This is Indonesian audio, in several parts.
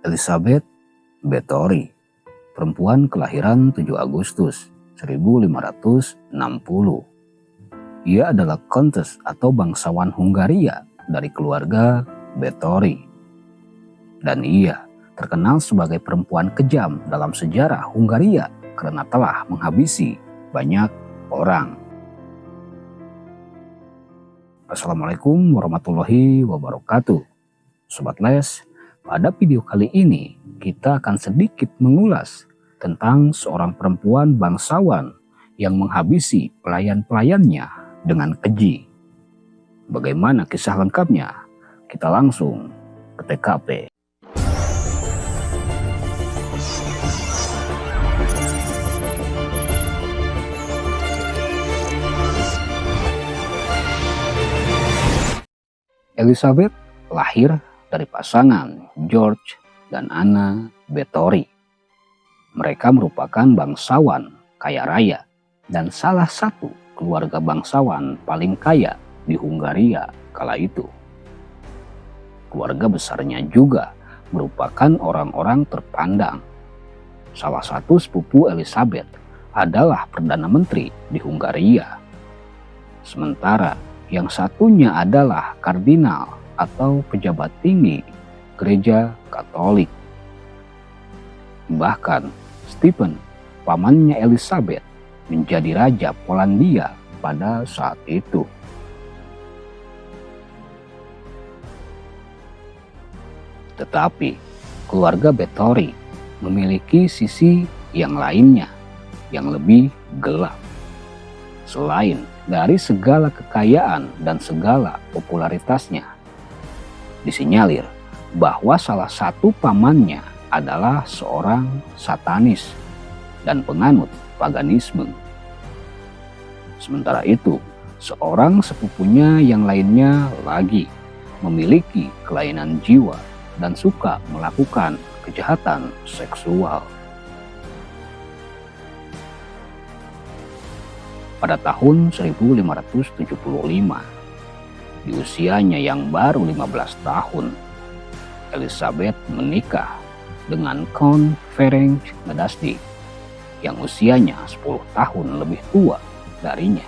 Elizabeth Bathory, perempuan kelahiran 7 Agustus 1560. Ia adalah Countess atau bangsawan Hungaria dari keluarga Bathory. Dan ia terkenal sebagai perempuan kejam dalam sejarah Hungaria karena telah menghabisi banyak orang. Assalamualaikum warahmatullahi wabarakatuh. Sobat Les, pada video kali ini kita akan sedikit mengulas tentang seorang perempuan bangsawan yang menghabisi pelayan-pelayannya dengan keji. Bagaimana kisah lengkapnya? Kita langsung ke TKP. Elizabeth lahir dari pasangan George dan Anna Bathory. Mereka merupakan bangsawan kaya raya dan salah satu keluarga bangsawan paling kaya di Hungaria kala itu. Keluarga besarnya juga merupakan orang-orang terpandang. Salah satu sepupu Elizabeth adalah Perdana Menteri di Hungaria. Sementara yang satunya adalah kardinal atau pejabat tinggi gereja Katolik. Bahkan Stephen, pamannya Elizabeth, menjadi raja Polandia pada saat itu. Tetapi keluarga Bathory memiliki sisi yang lainnya yang lebih gelap. Selain dari segala kekayaan dan segala popularitasnya, disinyalir bahwa salah satu pamannya adalah seorang satanis dan penganut paganisme. Sementara itu, seorang sepupunya yang lainnya lagi memiliki kelainan jiwa dan suka melakukan kejahatan seksual. Pada tahun 1575, di usianya yang baru 15 tahun, Elizabeth menikah dengan Count Ferenc Nadasdy yang usianya 10 tahun lebih tua darinya.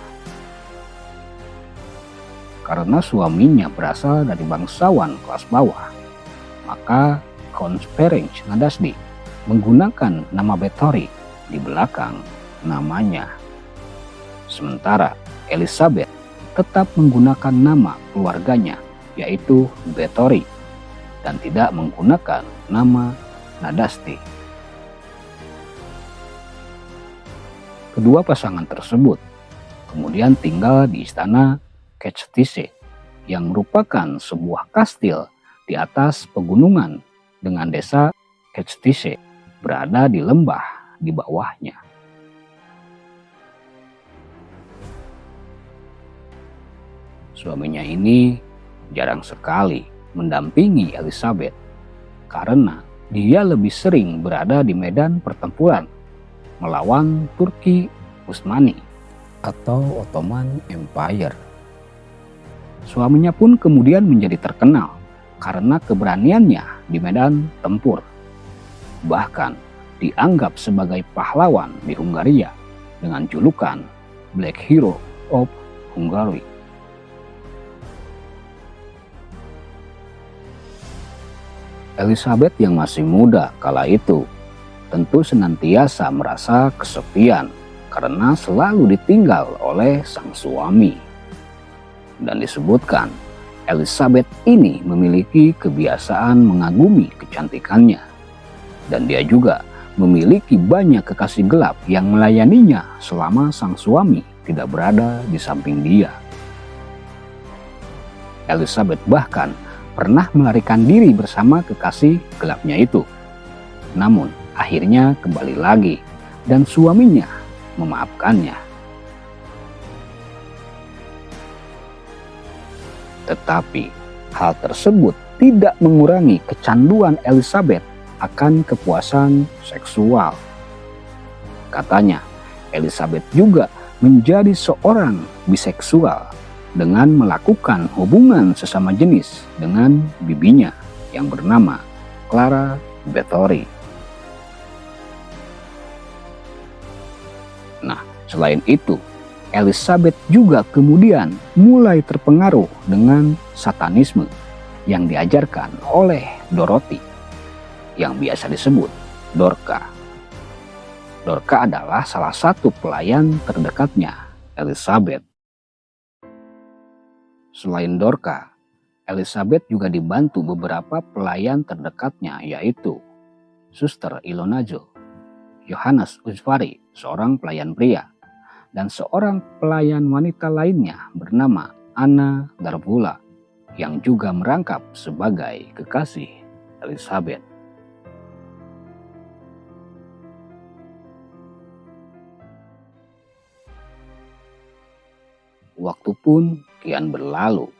Karena suaminya berasal dari bangsawan kelas bawah, maka Count Ferenc Nadasdy menggunakan nama Bathory di belakang namanya. Sementara Elizabeth tetap menggunakan nama keluarganya, yaitu Bathory, dan tidak menggunakan nama Nadasdy. Kedua pasangan tersebut kemudian tinggal di istana Kectice, yang merupakan sebuah kastil di atas pegunungan dengan desa Kectice berada di lembah di bawahnya. Suaminya ini jarang sekali mendampingi Elizabeth karena dia lebih sering berada di medan pertempuran melawan Turki Utsmani atau Ottoman Empire. Suaminya pun kemudian menjadi terkenal karena keberaniannya di medan tempur. Bahkan dianggap sebagai pahlawan di Hungaria dengan julukan Black Hero of Hungary. Elizabeth yang masih muda kala itu tentu senantiasa merasa kesepian karena selalu ditinggal oleh sang suami. Dan disebutkan Elizabeth ini memiliki kebiasaan mengagumi kecantikannya. Dan dia juga memiliki banyak kekasih gelap yang melayaninya selama sang suami tidak berada di samping dia. Elizabeth bahkan pernah melarikan diri bersama kekasih gelapnya itu. Namun akhirnya kembali lagi dan suaminya memaafkannya. Tetapi hal tersebut tidak mengurangi kecanduan Elizabeth akan kepuasan seksual. Katanya, Elizabeth juga menjadi seorang biseksual dengan melakukan hubungan sesama jenis dengan bibinya yang bernama Clara Bathory. Nah, selain itu, Elizabeth juga kemudian mulai terpengaruh dengan satanisme yang diajarkan oleh Dorothy, yang biasa disebut Dorka. Dorka adalah salah satu pelayan terdekatnya Elizabeth. Selain Dorka, Elizabeth juga dibantu beberapa pelayan terdekatnya, yaitu Suster Ilona Jo, Johannes Usvari, seorang pelayan pria, dan seorang pelayan wanita lainnya bernama Anna Darvula, yang juga merangkap sebagai kekasih Elizabeth. Waktu pun kian berlalu.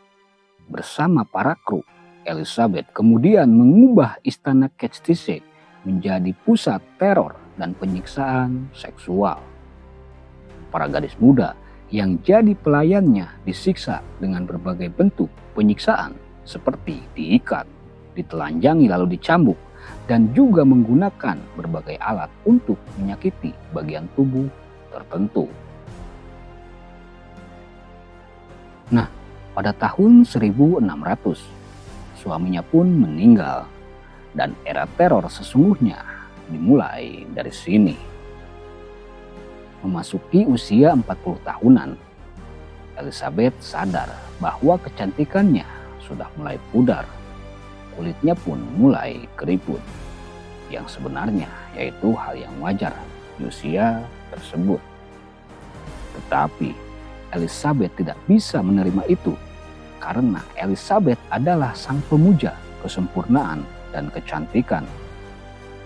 Bersama para kru, Elizabeth kemudian mengubah istana Ketchtice menjadi pusat teror dan penyiksaan seksual. Para gadis muda yang jadi pelayannya disiksa dengan berbagai bentuk penyiksaan seperti diikat, ditelanjangi lalu dicambuk, dan juga menggunakan berbagai alat untuk menyakiti bagian tubuh tertentu. Nah, pada tahun 1600, suaminya pun meninggal dan era teror sesungguhnya dimulai dari sini. Memasuki usia 40 tahunan, Elizabeth sadar bahwa kecantikannya sudah mulai pudar. Kulitnya pun mulai keriput, yang sebenarnya yaitu hal yang wajar di usia tersebut. Tetapi Elizabeth tidak bisa menerima itu karena Elizabeth adalah sang pemuja kesempurnaan dan kecantikan,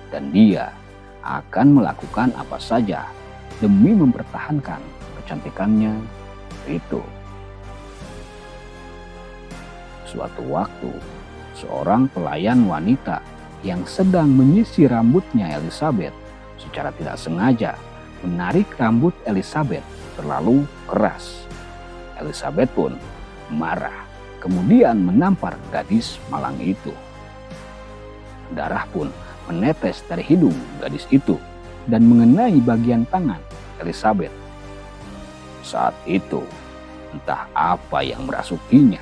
dan dia akan melakukan apa saja demi mempertahankan kecantikannya itu. Suatu waktu, seorang pelayan wanita yang sedang menyisir rambutnya Elizabeth secara tidak sengaja menarik rambut Elizabeth terlalu keras. Elizabeth pun marah, kemudian menampar gadis malang itu. Darah pun menetes dari hidung gadis itu dan mengenai bagian tangan Elizabeth. Saat itu, entah apa yang merasukinya,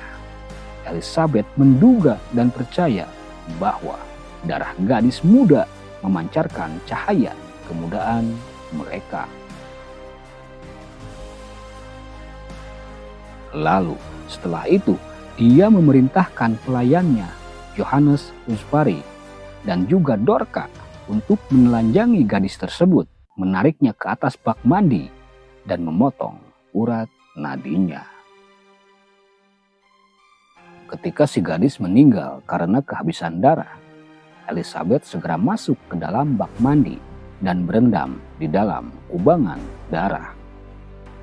Elizabeth menduga dan percaya bahwa darah gadis muda memancarkan cahaya kemudaan mereka. Lalu setelah itu dia memerintahkan pelayannya Johannes Usvari dan juga Dorka untuk menelanjangi gadis tersebut, menariknya ke atas bak mandi dan memotong urat nadinya. Ketika si gadis meninggal karena kehabisan darah, Elizabeth segera masuk ke dalam bak mandi dan berendam di dalam kubangan darah.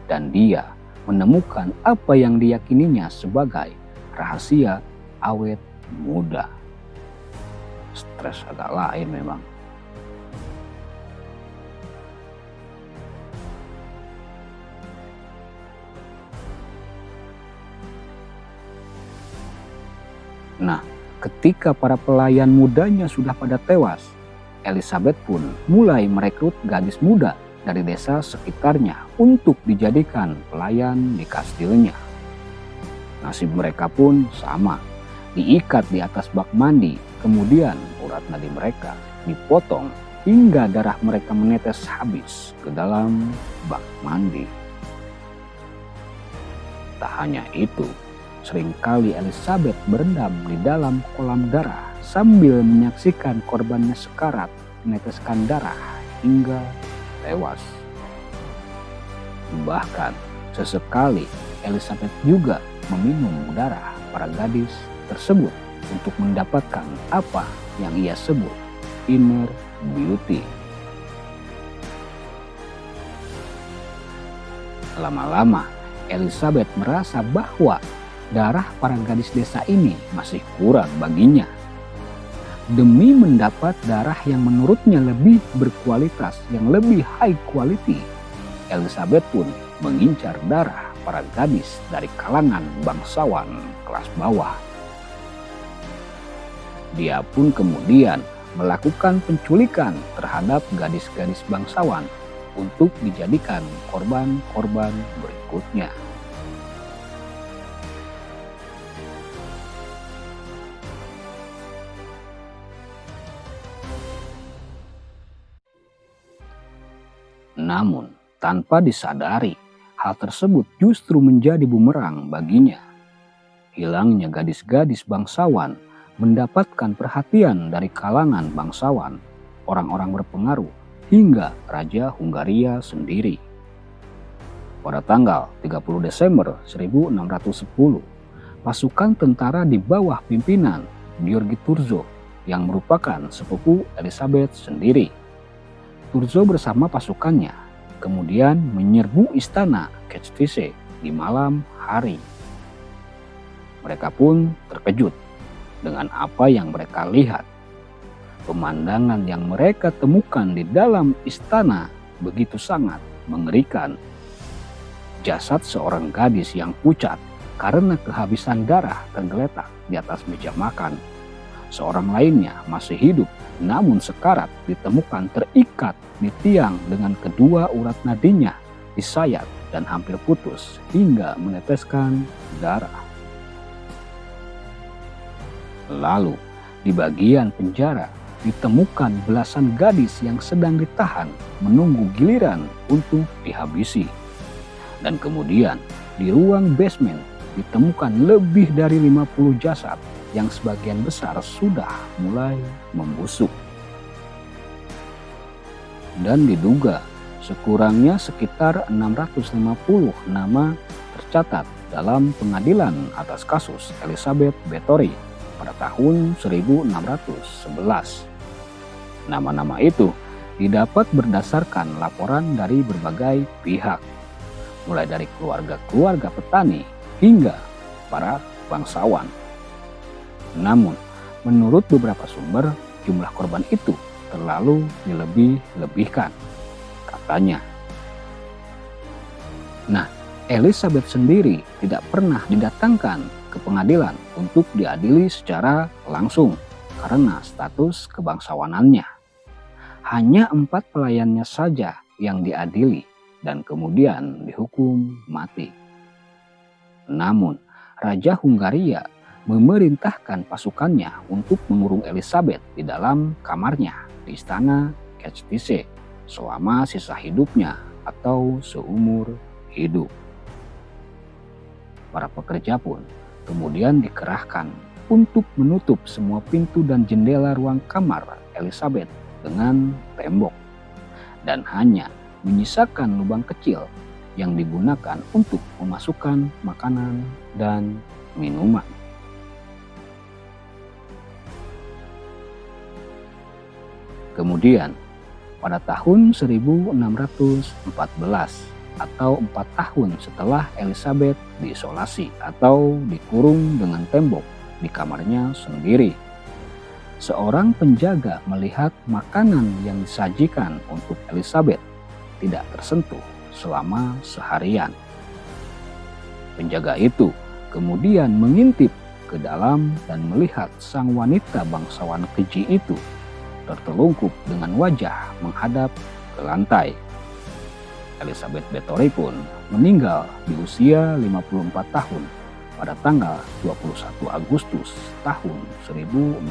Dan dia menemukan apa yang diyakininya sebagai rahasia awet muda. Stres agak lain memang. Nah, ketika para pelayan mudanya sudah pada tewas, Elizabeth pun mulai merekrut gadis muda dari desa sekitarnya untuk dijadikan pelayan di kastilnya. Nasib mereka pun sama, diikat di atas bak mandi, kemudian urat nadi mereka dipotong hingga darah mereka menetes habis ke dalam bak mandi. Tak hanya itu, seringkali Elizabeth berendam di dalam kolam darah sambil menyaksikan korbannya sekarat meneteskan darah hingga tewas. Bahkan sesekali Elizabeth juga meminum darah para gadis tersebut untuk mendapatkan apa yang ia sebut inner beauty. Lama-lama Elizabeth merasa bahwa darah para gadis desa ini masih kurang baginya. Demi mendapat darah yang menurutnya lebih berkualitas, yang lebih high quality, Elizabeth pun mengincar darah para gadis dari kalangan bangsawan kelas bawah. Dia pun kemudian melakukan penculikan terhadap gadis-gadis bangsawan untuk dijadikan korban-korban berikutnya. Namun, tanpa disadari, hal tersebut justru menjadi bumerang baginya. Hilangnya gadis-gadis bangsawan mendapatkan perhatian dari kalangan bangsawan, orang-orang berpengaruh, hingga Raja Hungaria sendiri. Pada tanggal 30 Desember 1610, pasukan tentara di bawah pimpinan György Turzo yang merupakan sepupu Elizabeth sendiri. Turzo bersama pasukannya kemudian menyerbu istana Kectice di malam hari. Mereka pun terkejut dengan apa yang mereka lihat. Pemandangan yang mereka temukan di dalam istana begitu sangat mengerikan. Jasad seorang gadis yang pucat karena kehabisan darah tergeletak di atas meja makan. Seorang lainnya masih hidup namun sekarat ditemukan terikat di tiang dengan kedua urat nadinya disayat dan hampir putus hingga meneteskan darah. Lalu di bagian penjara ditemukan belasan gadis yang sedang ditahan menunggu giliran untuk dihabisi. Dan kemudian di ruang basement ditemukan lebih dari 50 jasad yang sebagian besar sudah mulai membusuk. Dan diduga sekurangnya sekitar 650 nama tercatat dalam pengadilan atas kasus Elizabeth Bathory pada tahun 1611. Nama-nama itu didapat berdasarkan laporan dari berbagai pihak, mulai dari keluarga-keluarga petani hingga para bangsawan. Namun, menurut beberapa sumber, jumlah korban itu terlalu dilebih-lebihkan, katanya. Nah, Elizabeth sendiri tidak pernah didatangkan ke pengadilan untuk diadili secara langsung karena status kebangsawanannya. Hanya 4 pelayannya saja yang diadili dan kemudian dihukum mati. Namun, Raja Hungaria memerintahkan pasukannya untuk mengurung Elizabeth di dalam kamarnya di istana Kectice selama sisa hidupnya atau seumur hidup. Para pekerja pun kemudian dikerahkan untuk menutup semua pintu dan jendela ruang kamar Elizabeth dengan tembok dan hanya menyisakan lubang kecil yang digunakan untuk memasukkan makanan dan minuman. Kemudian, pada tahun 1614 atau 4 tahun setelah Elizabeth diisolasi atau dikurung dengan tembok di kamarnya sendiri, seorang penjaga melihat makanan yang disajikan untuk Elizabeth tidak tersentuh selama seharian. Penjaga itu kemudian mengintip ke dalam dan melihat sang wanita bangsawan keji itu tertelungkup dengan wajah menghadap ke lantai. Elizabeth Bathory pun meninggal di usia 54 tahun pada tanggal 21 Agustus tahun 1614.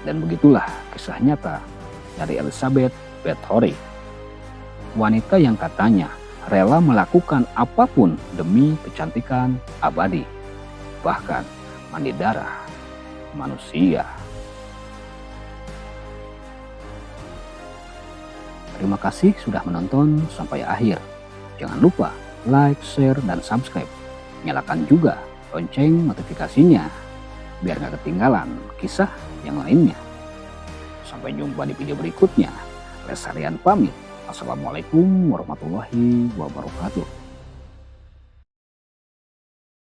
Dan begitulah kisah nyata dari Elizabeth Bathory, wanita yang katanya rela melakukan apapun demi kecantikan abadi, bahkan mandi darah manusia. Terima kasih sudah menonton sampai akhir. Jangan lupa like, share, dan subscribe. Nyalakan juga lonceng notifikasinya biar gak ketinggalan kisah yang lainnya. Sampai jumpa di video berikutnya. Lesarian pamit. Assalamualaikum warahmatullahi wabarakatuh.